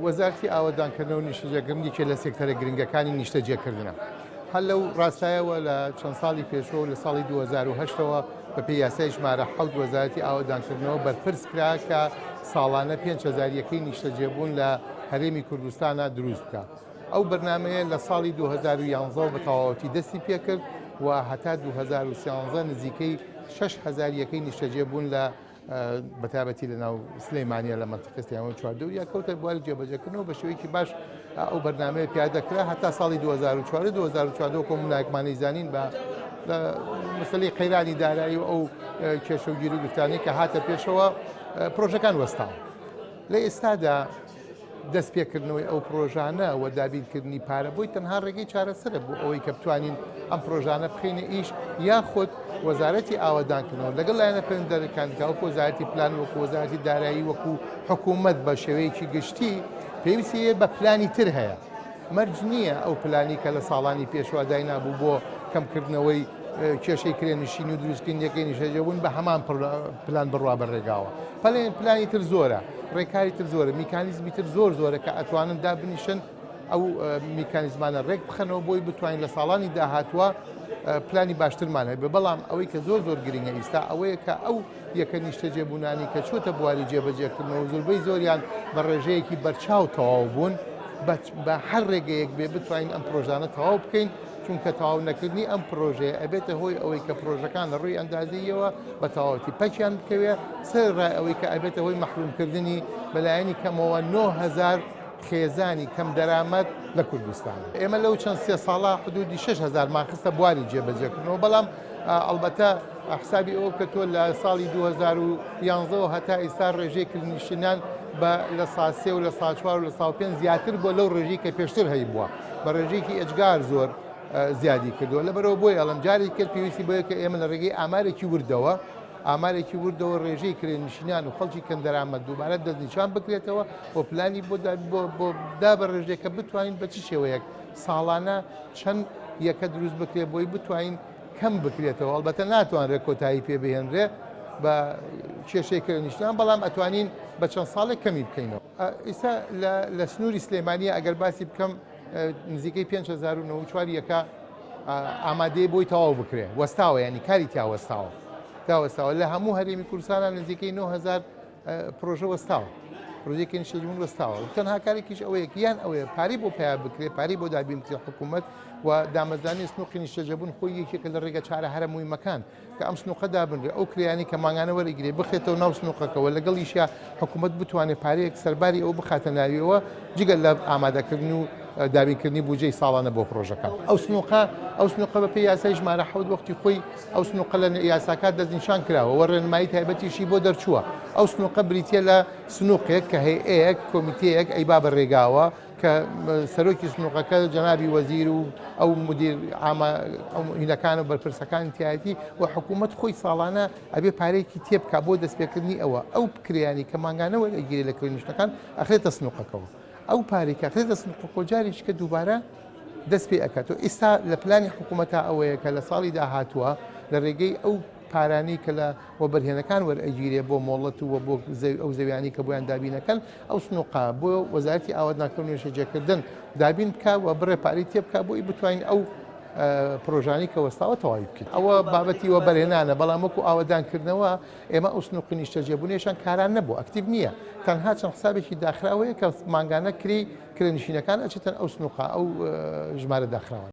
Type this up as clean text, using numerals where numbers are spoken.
وەزارەتی ئاوەدانکردنەوە و نیشتەجێکردنێکی لە سێکتەرە گرنگەکانی نیشتەجێکردنە. هەر لەو ڕاستایەوە لە چەند ساڵی پێشەوە لە ساڵی 2008ەوە بە یاسای ژمارە 7 وەزارەتی ئاوەدانکردنەوە بەرپرس کرا کە ساڵانە 5,000 یەکەی نیشتەجێبوون لە هەرێمی کوردستانە دروست بکە. ئەو بەرنامەیە لە ساڵی 2011 بە تەواوەتی دەستی پێکرد و هەتا 2013 نزیکەی 6,000 یەکەی نیشتەجێبوون لە بەتابەتی لە ناو سلەیمانیە لە مەنتیقە سلێمانی چواردە یا کەوتە بواری جێبەجێکردنەوە بە شێوەیەکی باش ئەو بەرنامەیە پیادەکرا هەتا ساڵی 2014 کۆمونایەکمانەی زانین بە مەسەلەی قەیرانی دارایی و ئەو کێشە و گیر و گفتانەی کە هاتە پێشەوە پرۆژەکان وەستاوە. لە ئێستادا دەست پێکردنەوەی ئەو پرۆژانە و دابینکردنی پارە بۆی تەنها ڕێگەی چارەسەرە بۆ ئەوەی کە بتوانین ئەم پرۆژانە بخینە ئیش یاخود وەزارەتی ئاوەدانکردنەوە لەگەڵ لایەنە پەیوەندیدارەکاندا وەکو وەزارەتی پلان وەکو وەزارەتی دارایی وەکو حکوومەت بە شێوەیەکی گشتی پێویستی بە پلانی تر هەیە. مەرج نییە ئەو پلانی کە لە ساڵانی پێشوە داینابوو بۆ کەمکردنەوەی کێشەی کرێنشینی و دروستکردنیەکەی نیشتەجێبوون بە هەمان پلان بڕوا بەڕێگاوە. پلانی تر زۆرە، ڕێکاری تر زۆرە، میکانیزمی تر زۆرە کە ئەتوانن دابنیشن ئەو میکانیزمانە ڕێک بخەنەوە بۆی بتوانین لە ساڵانی داهاتوە پلانی باشترمان هەیە. بەڵام ئەوەی کە زۆر گرنگە ئێستا ئەوەیە کە ئەو یەکە نیشتەجێبوونانی کە چۆتە بواری جێبەجێکردنەوە زۆربەی زۆریان بە ڕێژەیەکی بەرچاو تەواو بوون بە هەر ڕێگەیەک بێ بتوانین ئەم پرۆژانە تەواو بکەین چونکە تەواو نەکردنی ئەم پرۆژەیە ئەبێتە هۆی ئەوەی کە پرۆژەکان لە ڕووی ئەندازیەوە بە تەواوەتی پەکیان بکەوێ سەرڕای ئەوەی کە ئەبێتە هۆی مەحرومکردنی بەلایەنی کەمەوە 9,000 خێزانی کەم دەرامەت لە کوردستان. ئێمە لەو چەند سێ ساڵا حدودی 6,000 ماخستە بواری جێبەجێکردنەوە. بەڵام ئەڵبەتە حسابی ئەوە کە تۆ لە ساڵی 2011 هەتا ئێستا ڕێژەی کردنیشتنان بە لە ساسێ و لە ساچوار و لە ساڵ5 زیاتر بۆ لەو ڕێژەی کە پێشتر هەی بووە بە ڕێژەیەکی ئەجگار زۆر زیادی کردووە. لەبەرەوە بۆی ئەڵم جارێک کرد پێویستی بۆیە کە ئێمە لە ڕێگەی ئامارێکی وردەوە ڕێژەی کرێنشینان و خەڵکی کەم دەرامەت دووبارە دەستنیشان بکرێتەوە بۆ پلانی بۆ دا بە ڕێژەیەکە بتوانین بە چ شێوەیەک ساڵانە چەند یەکە دروست بکرێت بۆی بتوانین کەم بکرێتەوە. ئەڵبەتە ناتوانرێت کۆتایی پێ بهێنرێ بە کێشەی کرێنشتیان، بەڵام ئەتوانین بە چەند ساڵێک کەمی بکەینەوە. ئێستا لە سنووری سلێمانیە ئەگەر باسی بکەم نزیکەی 5,094 یەکە ئامادەی بۆی تەواو بکرێ وەستاوە، ینی کاری تیاوەستاوە لە هەموو هەرێمی کوردستانە نزیکەی 9,000 پرۆژە وەستاوە، پرۆژەیەکی نیشتەجێبوون وەستاوە. تەنها کارێکیش ئەوەیە یان ئەوەیە پارەی بۆ پیا بکرێت، پارەی بۆ دابین بکرێت حکوومەت و دامەزانی سنووقی نیشتەجێبوون خۆی یەکێکە لە ڕێگە چارە هەرمووی مەکان کە ئەم سنووقە دابنرێ ئەو کریانی کە ماگانە وەرەگیرێ بخێتەوە ناو سنووقەکەەوە لەگەڵیشیا حکوومەت بتوانێت پارەیەک سەرباری ئەو بخاتە ناویەوە جگەل لە ئامادەکردن و دابینکردنی بودجەی ساڵانە بۆ پرۆژەکان. ئەو سنووقە بە پێی یاسای ژمارە 7 وەختی خۆی ئەو سنووقە لە یاساکات دەستنیشان کراوە و ڕێنمایی تایبەتیشی بۆ دەرچووە. ئەو سنووقە بریتە لە سنووقێک کە هەیەیەک کۆمیتەیەک ئەیبا بەڕێگاوە کە سەرۆکی سنووقەکە جەنابی وەزیر و ئەو مدیر هینەکان و بەرپرسەکانی تایەتی و حکوومەت خۆی ساڵانە ئەبێ پارەیەکی تێبکا بۆ دەستپێکردنی ئەو کریانی کە ماگانەوە ئەگیرێ لە کرێنشتەکان ئەخرێتە سنووقەکەەوە. ئەو پارێکە ئەخرێتە سنووقە جارێکی کە دووبارە دەست پێ ئەکاتەوە. ئێستا لە پلانی حکوومەتە ئەوەیە کە لە ساڵی داهاتووە لە ڕێگەی ئەو پارانی کە لە وەبەرهێنەکان وەرئەگیرێ بۆ مۆڵەت و بۆ ئەو زەویانی کە بۆیان دابینەکەن ئەو سنووقە بۆ وەزارەتی ئاوەدانکردن و نیشتەجێکردن دابین بکە و بڕێ پارەی تێ بکە بۆی بتوانین ئەو پرۆژانی کە وەستاوە تەواوی بکەین. ئەوە بابەتی وەبەرهێنانە، بەڵام وەکو ئاوەدانکردنەوە ئێمە ئەو سنووقی نیشتەجێبوونیشان کاران نەبوو، ئەکتیڤ نییە، تەنها چەند حسابێکی داخراوەیە کە ماگانە کرێنشینەکان ئەچێتن ئەو سنووقە ئەو ژمارە داخراوە.